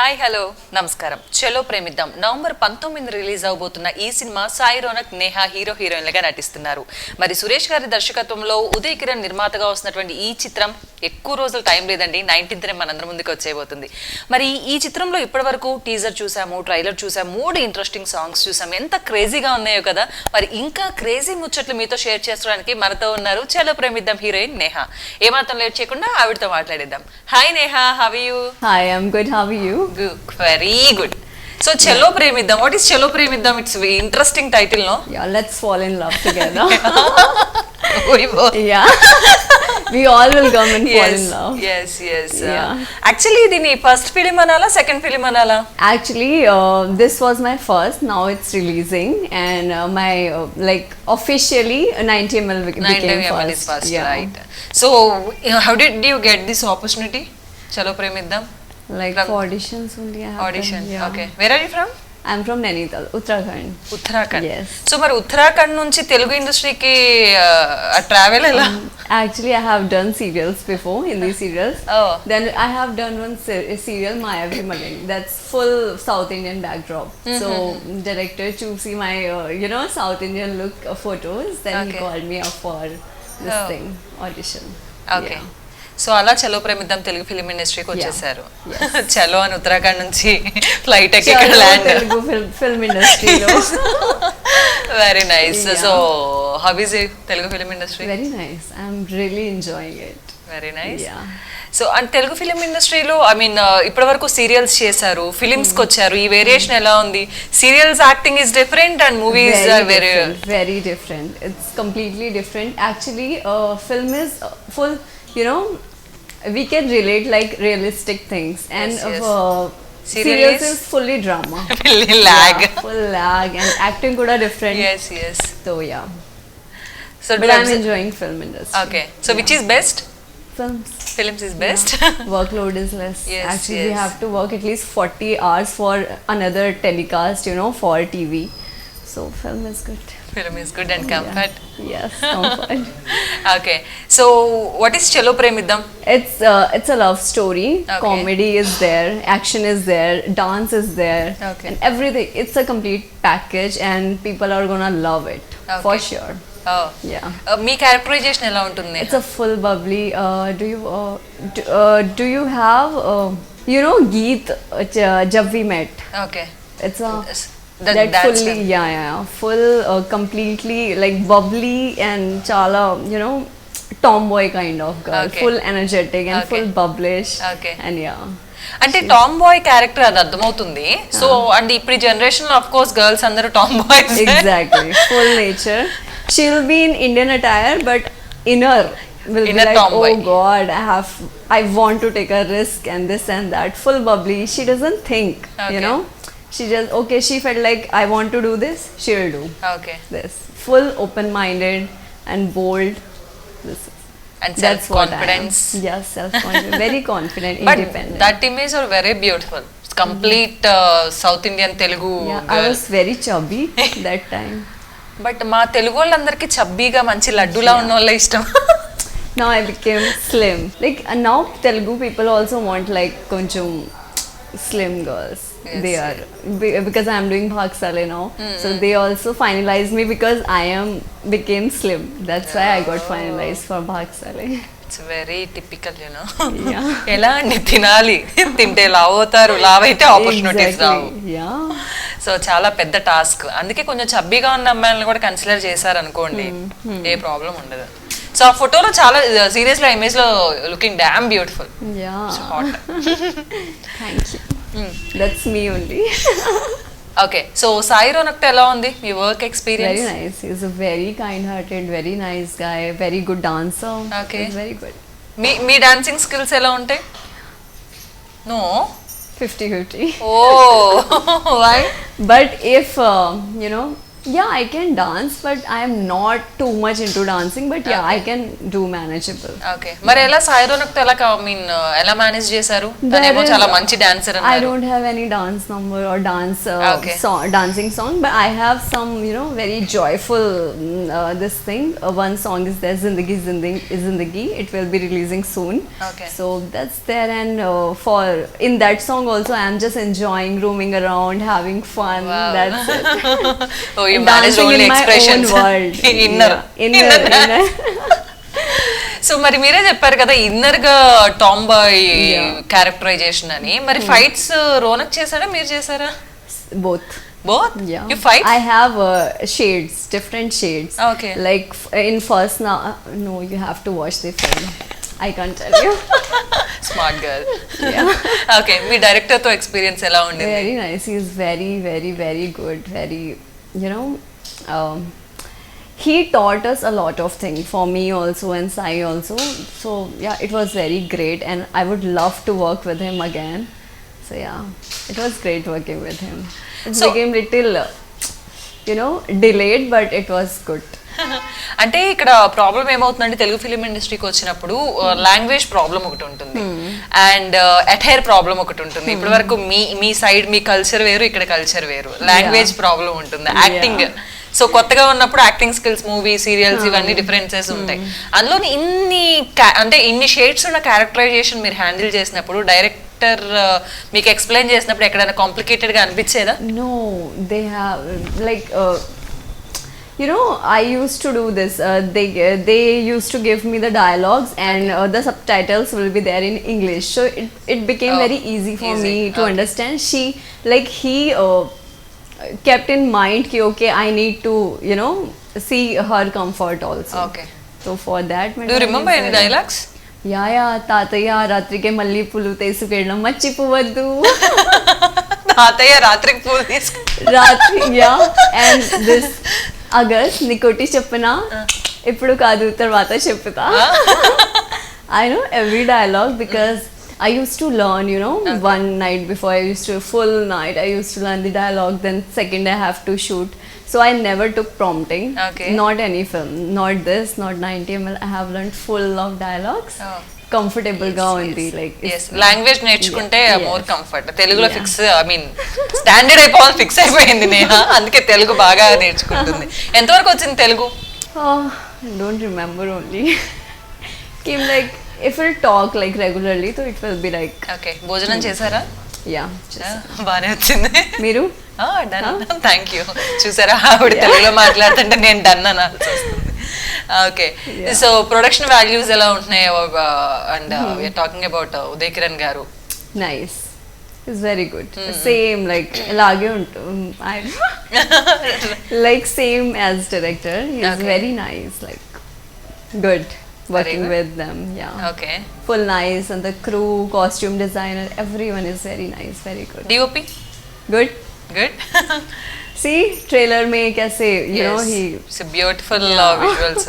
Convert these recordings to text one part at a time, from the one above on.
Hi hello నమస్కారం. చలో ప్రేమిద్దాం November 19 release అవబోతున్న ఈ సినిమా సాయి రోనక్, నేహా హీరో హీరోయిన్లుగా నటిస్తున్నారు. మరి సురేష్ గారి దర్శకత్వంలో ఉదయ్ కిరణ్ నిర్మాతగా వస్తున్నటువంటి ఈ చిత్రం ఎక్కువ రోజులు టైం లేదండి, 19th మనందరి ముందుకు వచ్చేయబోతుంది. మరి ఈ చిత్రంలో ఇప్పటి వరకు టీజర్ చూసాము, ట్రైలర్ చూసాము, 3 ఇంట్రెస్టింగ్ సాంగ్స్ చూసాము. ఎంత క్రేజీగా ఉన్నాయో కదా. మరి ఇంకా క్రేజీ ముచ్చట్లు మీతో షేర్ చేసుకోవడానికి మనతో ఉన్నారు చలో ప్రేమిద్దాం హీరోయిన్ నేహా. ఏమాత్రం లేట్ చేయకుండా ఆవిడతో మాట్లాడేద్దాం. Hi Neha, how are you? Hi, I'm good. How are you? Very good. So Chalo Premiddam. What is Chalo Premiddam? It's a very interesting title, no? Yeah, let's fall in love together. We both. Yeah. We all will come and fall in love. Yes. Yeah. Actually, dini first film anala, second film anala? Actually, this was my first. Now it's releasing, and my like officially 90 ml became 90 first. is first, Yeah. right? So, how did you get this opportunity? Chalo Premiddam. Like From for auditions only. I have audition. done, yeah. Okay. Where are you from? I'm from Nainital, Uttarakhand. Uttarakhand. Yes. So, మరి ఉత్తరాఖండ్ నుంచి తెలుగు ఇండస్ట్రీకి travel ఎలా? Actually, I have done serials before, Hindi serials. Oh. Then I have done one serial, Mayavi Madan. That's full South Indian backdrop. So director to see my, South Indian look photos. Then he Okay. called me up for this Oh. thing, audition. Okay. Yeah. So అలా చలో ప్రేమిద్దాం Telugu film ఇండస్ట్రీకి వచ్చేసారు. Yes. చలో అని ఉత్తరాఖండ్ నుంచి flight ఎక్కి ఇక్కడ Chalo, land. Telugu film industry. Very nice. Yeah. So how is Telugu film industry? Very nice. I'm really enjoying it. Very nice. Yeah. So and Telugu film ఇండస్ట్రీలో ఐ మీన్ ఇప్పటి వరకు సీరియల్స్ చేశారు, ఫిలిమ్స్ కి వచ్చారు. ఈ వేరియేషన్ ఎలా ఉంది? Serials acting is different and movies are very very different. It's completely different. Actually, film is full, we can relate like realistic things, and Yes. Serial serials is- is fully drama. Lag. Yeah, full lag, and acting kuda different. yes. So yeah, so but I'm enjoying film industry. Okay. So which is best? Films. Films is best. Workload is less. Yes, Actually, we yes. have to work at least 40 hours for another telecast, for TV. So film is good. Film is good and comfort. Yeah. Yes, comfort. Okay. So what is Chalo Premiddam? It's a love story. Okay. Comedy is there, action is there, dance is there, Okay. and everything. It's a complete package, and people are gonna love it for Okay. sure. Oh. Yeah. Me characterisation ఎలా ఉంటుంది? It's a full bubbly. Do you have Geet Jab We Met? Okay. It's a That that dance fully step. yeah full completely like bubbly and chala tomboy kind of girl. Okay. Full energetic and Okay. full bubblish. Okay. And yeah. అంటే Tom bye character అది అర్థమవుతుంది. So and ఇప్పుడు generation లో of course girls అందరూ Tom boys. Exactly. Full nature. She'll be in Indian attire, but inner will Inner be like, tomboy. oh God, I want to take a risk and this and that. Full bubbly. She doesn't think, Okay. She just, okay, she felt like, I want to do this, she'll do okay. this. Full open-minded and bold. This is. And self That's what I am. Confidence. Yes, self-confident. Very confident, but independent. That image are very beautiful. Complete South Indian Telugu Yeah, I girl. was very chubby that time. But మా తెలుగు వాళ్ళందరికీ చబ్బీగా మంచి లడ్డులా ఉన్న వాళ్ళే ఇష్టం. Now I became slim. Like now Telugu people also want like koncham slim girls. Yes, They are because I am doing Bhagsale now. So they also finalized me because I became slim. That's why I got finalized for Bhagsale. It's very typical you know. Yeah. ఎలా అండి తినాలి, తింటే లావ్ అవుతారు, లావ్ అయితే opportunities రావు. Exactly. Yeah. So చాలా పెద్ద టాస్క్. అందుకే కొంచెం చబ్బీగా ఉన్న అమ్మాయిలను కూడా కన్సిడర్ చేశారు అనుకోండి, ఏ ప్రాబ్లం ఉండదు. సో ఆ ఫోటోలో చాలా సీరియస్ లో ఇమేజ్ లో looking damn beautiful. Yeah. Hot. Thank you. That's me only. Okay. So Sai Raunak ఎలా ఉంది మీ work Very experience? nice. He's a very kind-hearted, very nice guy, very good dancer. Okay. He's very good. మీ dancing skills ఎలా ఉంటాయి? No. 50-50. Oh why? But if Yeah, I can dance, but I am not too much into dancing. But yeah, I can do manageable. Okay, మరి ఎలా సాయి రోనక్తో ఎలా ఎలా manage చేశారు? తనేమో There చాలా is- మంచి డాన్సర్ I అన్నారు. don't have any dance number or dance Okay. dancing song, but I have some, very joyful this thing. One song is there, Zindagi Zindagi. It will be releasing soon. Okay. So that's there, and for in that song also, I am just enjoying roaming around, having fun. Wow. That's it. Oh, you And managed dancing only in my expressions. own world. Inner. Yeah, inner. So మరి మీరే చెప్పారు కదా inner గా Tom bye Yeah. Characterisation అని, మరి fights Ronak చేశాడా మీరు చేశారా? Both. Both Yeah. You fight? I have shades, different shades. Okay. Like in first now, no, you have to watch the film. I can't tell you. Smart girl. Yeah. Okay, me director తో experience ఎలా ఉండింది? Very nice. He's very, very, very good. Very, um, he taught us a lot of things for me also and Sai also. So yeah, it was very great, and I would love to work with him again. So yeah, it was great working with him. It So- became little, delayed, but it was good. అంటే ఇక్కడ problem ఏమవుతుందంటే Telugu film ఇండస్ట్రీకి వచ్చినప్పుడు language problem ఒకటి ఉంటుంది and attire problem ఒకటి ఉంటుంది. ఇప్పటి వరకు మీ సైడ్ మీ కల్చర్ వేరు, ఇక్కడ కల్చర్ వేరు, లాంగ్వేజ్ ప్రాబ్లం ఉంటుంది, యాక్టింగ్. సో కొత్తగా ఉన్నప్పుడు యాక్టింగ్ స్కిల్స్, మూవీ సీరియల్స్ ఇవన్నీ డిఫరెన్సెస్ ఉంటాయి. అందులో ఇన్ని షేడ్స్ ఉన్న క్యారెక్టరైజేషన్ మీరు హ్యాండిల్ చేసినప్పుడు డైరెక్టర్ మీకు ఎక్స్ప్లెయిన్ చేసినప్పుడు ఎక్కడైనా కాంప్లికేటెడ్ గా అనిపించేదా? No, they have like I used to do this. They used to give me the dialogues, and the subtitles will be there in English. So it became Oh, very easy for easy. me to Okay. understand. He kept in mind ki okay, I need to see her comfort also. Okay, So for that, do you remember any dialogues? Yeah తాతయ్య రాత్రికి మళ్ళీ పులు తీసుకెళ్ళడం మర్చిపోవద్దు. తాతయ్య రాత్రికి పూలు తీసుకు రాత్రి యా అండ్ దిస్ అగస్ట్ నీకోటి చెప్పనా, ఇప్పుడు కాదు తర్వాత చెప్తా. I know every dialogue because I used to learn, one night before I used to full night I used to learn the dialogue, then second I have to shoot. So I never took prompting. Okay. Not any film, not this, not 90ml. I have learned full of dialogues. Oh. Comfortable గా ఉంది like language నేర్చుకుంటే Yeah. More comfort. తెలుగులో fix standard అయిపోవాలి, fix అయిపోయింది నేహ, అందుకే తెలుగు బాగా నేర్చుకుంటుంది. ఎంతవరకు వచ్చింది Telugu? I don't remember only. Came like if we'll talk like regularly, so it will be like okay, భోజనం చేశారా? yeah. బానే వచ్చింది. మీరు డన్, థ్యాంక్ యూ. చూసారా ఆవిడ తెలుగులో మాట్లాడుతుంటే నేను డన్ అనాల్సి వస్తుంది. ఓకే, సో ప్రొడక్షన్ వాల్యూస్ ఎలా ఉంటున్నాయి? And we are talking about Uday Kiran garu. nice. It's very good. Same like ఇలాగే ఉంటుంది. Like same as director. He's Okay. very nice. Like good working good. with them. Yeah. Okay, Full nice, and the crew, costume designer, everyone is very nice. Very good. DOP Good. Good. See trailer में कैसे he beautiful Yeah. Visuals,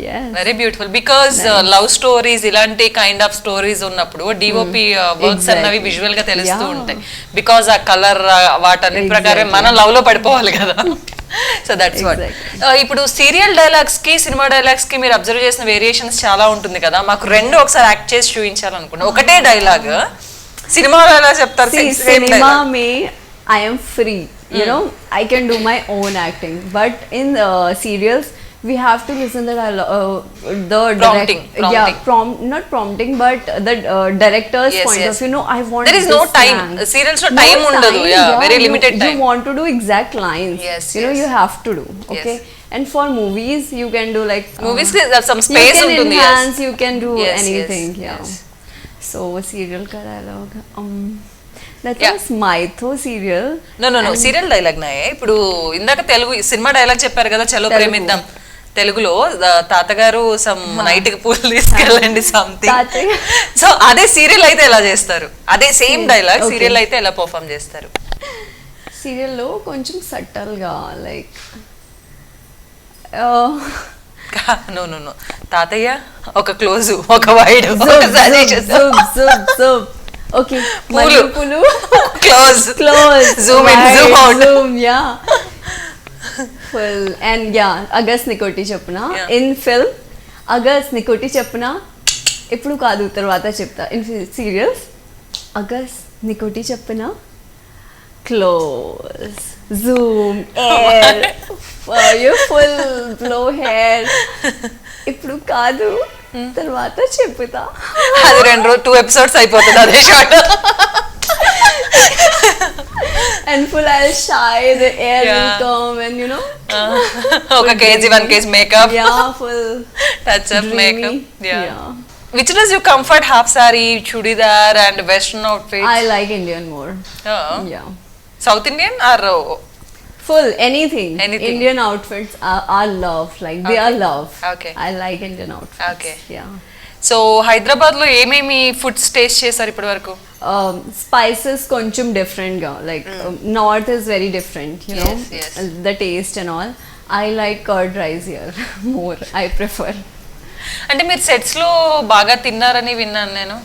yes. Very beautiful. Because love stories ఇలాంటి kind of stories ఉన్నప్పుడు DOP works అన్నవి Exactly. Visual గా తెలుస్తూ Yeah. ఉంటాయి. Because ఆ colour వాటన్ని ప్రకారం Exactly. మనం లవ్ లో పడిపోవాలి కదా. So that's what. Exactly. ఇప్పుడు సీరియల్ డైలాగ్స్ కి సినిమా డైలాగ్స్ కి మీరు అబ్జర్వ్ చేసిన వేరియేషన్స్ చాలా ఉంటుంది కదా. మాకు రెండు ఒకసారి యాక్ట్ చేసి చూపించాలనుకున్నా. ఒకటే డైలాగ్ సినిమాలో ఎలా చెప్తారు? See, Same cinema dialogue. mein I am free. I can do my own acting. But in serials, we have to listen the Prompting. not prompting, but the director's Yes, point yes. of view. No, I want. There is no this time. slang. Serials lo No time undadu. time, Yeah, very limited time. You want to do exact lines. Yes, You yes. you have to do. Okay. Yes. And for movies, you can do like Movies కి some you space can ఉంటుంది. enhance. You can do Yes, anything. yes, Yeah. yes. So serial ka dialogue. That Yeah. was Maitho serial. No serial dialogue నాయే. ఇప్పుడు ఇందాక Telugu cinema dialogue చెప్పారు కదా, చలో తెలుగు. ప్రేమిద్దాం. తెలుగులో తాతగారు సమ్ నైట్ కి పూలు తీసుకెళ్ళండి సంథింగ్. తాతయ్య. సో అదే సీరియల్ అయితే ఎలా చేస్తారు? అదే సేమ్ డైలాగ్ Okay. సీరియల్ అయితే ఎలా పర్ఫామ్ చేస్తారు? సీరియల్ లో కొంచెం సట్టల్ గా లైక్ నో తాతయ్య ఒక క్లోజ్, ఒక వైడ్, ఒక సజెషన్. ఓకే పూలు. పూలు close close Zoom in Zoom out. Zoom yeah full. And yeah, August Nikoti Chapna. Yeah. In film, August Nikoti Chapna. ఇప్పుడు కాదు తర్వాత చెప్తా. In serials, August Nikoti Chapna. Close, zoom, air, your full blow hair. ఇప్పుడు కాదు తర్వాత చెప్తా. అది 2 episodes అయిపోతుంది అదే short. And full I'll shy, the air Yeah. will come and ఒక KG 1 kg makeup. yeah, full touch up dreamy. Makeup. Yeah. Which does you comfort? Half saree, chudidar and western outfits? I like Indian more. Oh. Yeah. South Indian or Full anything. Anything. Indian outfits are love. Like they Okay. are love. Okay. I like Indian outfits. Okay. Yeah. So Hyderabad లో ఏమేమి foods taste చేశారు ఇప్పటి వరకు? Spices కొంచెం different ga. Like north is very different. Yes, yes. The taste and all. I like curd rice here more. I prefer. అంటే మీరు sets లో బాగా తిన్నారని విన్నాను నేను.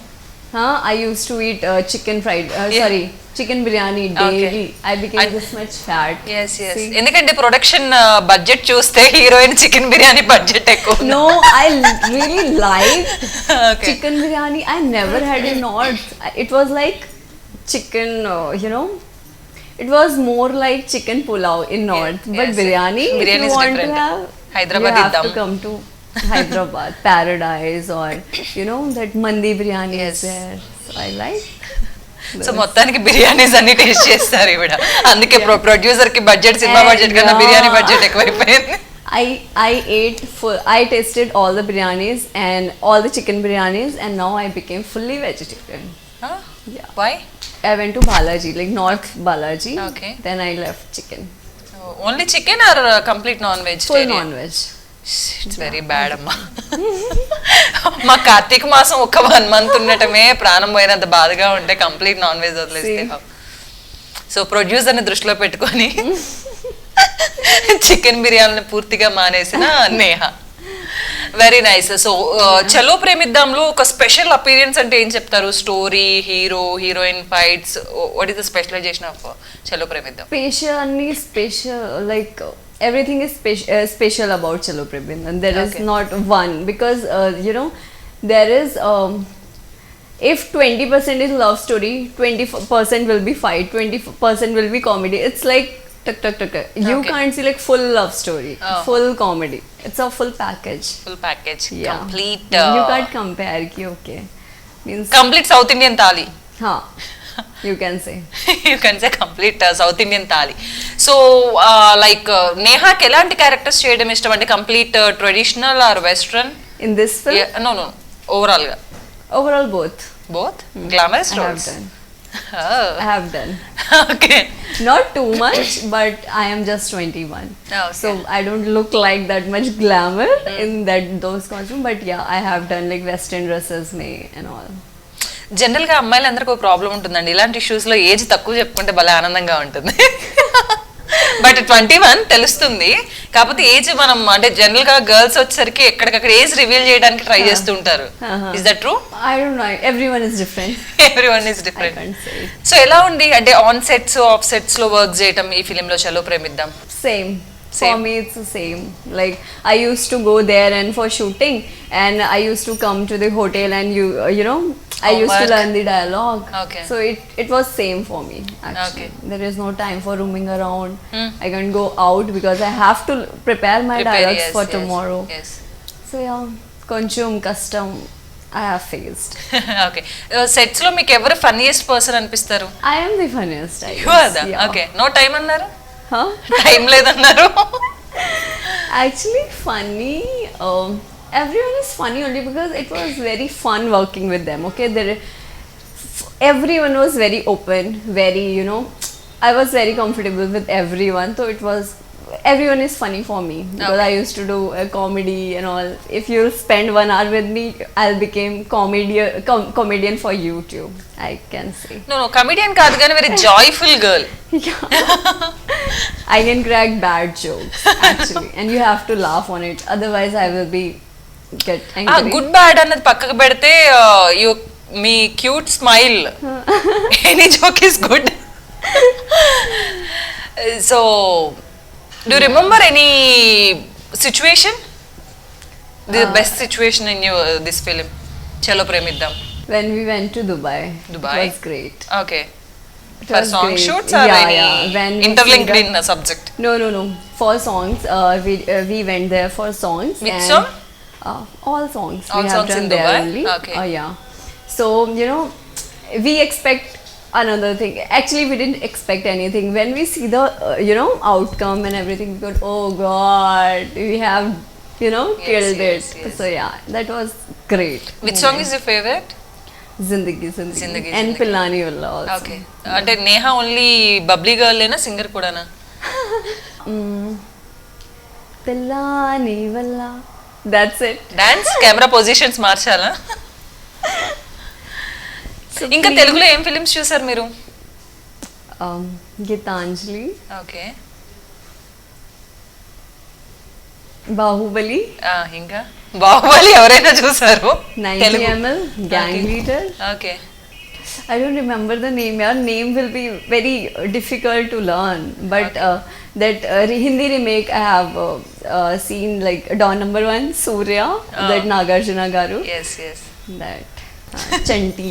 I used to eat chicken fried. Yeah. Sorry, chicken biryani Okay. daily. I became this much fat. Yes, yes. See? ఎందుకంటే production budget చూస్తే heroine chicken biryani budget ఎక్కువ. No, I really like Okay. chicken biryani. I never had in North. It was like chicken, it was more like chicken pulao in North. But yes. biryani, Biryani if is you want different. to have, Hyderabadi you have dum. to come to Hyderabad, Paradise, or that mandi biryani Yes. is there. So I like. So మొత్తానికి బిర్యానీస్ అన్ని taste చేస్తారు ఇవిడ. అందుకే producer కి budget cinema And budget కన్నా yeah. Biryani budget ఎక్కువైపోయింది. I ate full. I tasted all the biryanis and all the chicken biryanis, and now I became fully vegetarian. Yeah. Why? I went to Balaji, like North Balaji. Okay. Then I left chicken. Only chicken or complete non veg? Full non-veg. It's very bad అమ్మా. మా కార్తీక మాసం ఒక 1 month ఉండటమే ప్రాణం పోయినంత బాధగా ఉంటే complete non veg వదిలేస్తే. సో ప్రొడ్యూసర్ ని దృష్టిలో పెట్టుకొని చికెన్ బిర్యానీని పూర్తిగా మానేసిన నేహ. Very nice. సో చలో ప్రేమిద్దాంలో ఒక స్పెషల్ అపీరియన్స్ అంటే ఏం చెప్తారు? Story, hero, heroine, fights, what is the specialisation of Chalo Premiddam? Special, like everything is special about Chalo Prabindan. There is Okay. not one, because there is if 20% is love story, 20% will be fight, 20% will be comedy. It's like tuk. You Okay. can't see like full love story, Oh. full comedy. It's a full package. Full package, Yeah. Complete. You can't compare ki okay. Means complete South Indian thali. you can say. You can say complete South Indian thali. So like నేహాకి ఎలాంటి characters చేయడం ఇష్టం? అంటే complete traditional or western? In this film, no overall గా overall both. Both glamorous I have roles. done. I have done. Okay. Not too much, but I am just 21. Okay. So I don't look like that much glamour in those costumes. But yeah, I have done like western dresses and all. General గా అమ్మాయిలందరికీ ఒక problem ఉంటుందండి, ఇలాంటి issues లో age తక్కువ చెప్పుకుంటే భలే ఆనందంగా ఉంటుంది. బట్ 21 తెలుస్తుంది, కాకపోతే ఏజ్ మనం అంటే జనరల్ గా గర్ల్స్ వచ్చేసరికి ఎక్కడికక్కడ ఏజ్ రివీల్ చేయడానికి ట్రై చేస్తూ ఉంటారు. Is that true? I don't know. Everyone is different. Everyone is I different. can't say. So ఎలా ఉంది అంటే ఆన్ సెట్స్, ఆఫ్ సెట్స్ లో వర్క్ చేయటం ఈ ఫిలిం లో చలో ప్రేమిద్దాం? Same. For Same. me, it's the same. Like I used to go there and for shooting, and I used to come to the hotel and I used to Homework. learn the dialogue. Okay. So it was same for me actually. Okay. There is no time for roaming around. I can't go out because I have to prepare my dialogues for tomorrow. Yes. So yeah, కొంచెం కష్టం I have faced. Okay. Sets లో మీకు ఎవరు funniest person అనిపిస్తారు? I am the funniest. I you are the. guess. Yeah. Okay. No time అన్నారు? Huh? Time లేదన్నారు. Actually, funny. Everyone is funny only because it was very fun working with them. Okay, everyone was very open, very I was very comfortable with everyone. So everyone is funny for me because Okay. I used to do a comedy and all. If you spend 1 hour with me, I'll become comedian for YouTube. I can say. No comedian కాదు కానీ very joyful girl. Yeah. I can crack bad jokes actually, and you have to laugh on it. Otherwise, I will get angry. Good bad అన్నది పక్కకు పెడితే you me cute smile, any joke is good. So Do you remember any situation? The best situation in your this film, Chalo Premiddam. When we went to Dubai. Dubai? It was great. Okay. It For was song great. shoots or Yeah, any yeah. When we interlinked see in a subject? No. For songs, we went there for songs. Which and, song? All songs. All we have songs done in there Dubai? only. Okay. Yeah. So we expect another thing. Actually, we didn't expect anything. When we see the outcome and everything, we thought, oh God, we have killed yes, it. yes. So yeah, that was great. Which song is your favorite? Zindagi Zindagi, and Zindagi. Pilani Ulla also. Okay అంటే Neha only bubbly girl లేనా singer కూడానా? Pilani Ulla. That's it. Dance camera positions మార్చాలా? So ఇంకా please- తెలుగులో ఏం films చూసారు మీరు? Gitanjali, okay Bahubali, ఇంకా బాహుబలి ఎవరైనా చూసారు? 90 ml, Gang Okay. Leader. Okay I don't remember the name. Your name will be very difficult to learn. But that Hindi remake I have seen, like Dawn Number 1, Surya, that Nagarjuna Garu. Yes yes That Chanti.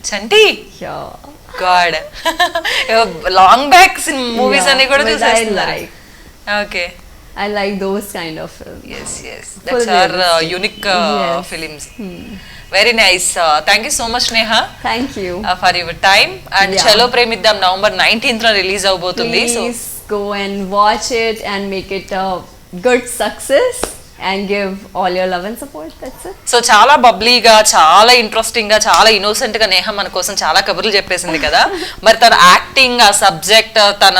Chanti Yeah. God long back movies Yeah, అన్ని కూడా but I చూసేస్తున్నారు. like. Okay I like those kind of films. yes yes Full that's our realistic. unique Yes. films. Very nice. Thank you so much, Neha, Thank you. for your time. And Yeah. Chalo Premiddam November 19th na release avbotundi. So Please go and watch it and make it a good success and give all your love and support. That's it. So చాలా బబ్లీగా, చాలా interesting గా, చాలా innocent గా నేహ మన కోసం చాలా కబుర్లు చెప్పేసింది కదా. మరి తన యాక్టింగ్, ఆ సబ్జెక్ట్, తన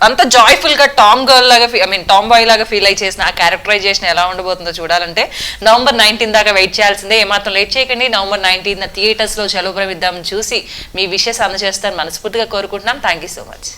అంత జాయ్ఫుల్ గా టామ్ గర్ల్ లాగా టామ్ బాయ్ లాగా ఫీల్ అయి చేసిన ఆ క్యారెక్టరైజేషన్ ఎలా ఉండబోతుందో చూడాలంటే నవంబర్ 19 దాకా వెయిట్ చేయాల్సిందే. ఏమాత్రం లేట్ చేయకండి. నవంబర్ 19 థియేటర్స్ లో చలో ప్రేమిద్దాం చూసి మీ విషెస్ అందజేస్తారని మనస్ఫూర్తిగా కోరుకుంటున్నాం. Thank you so much.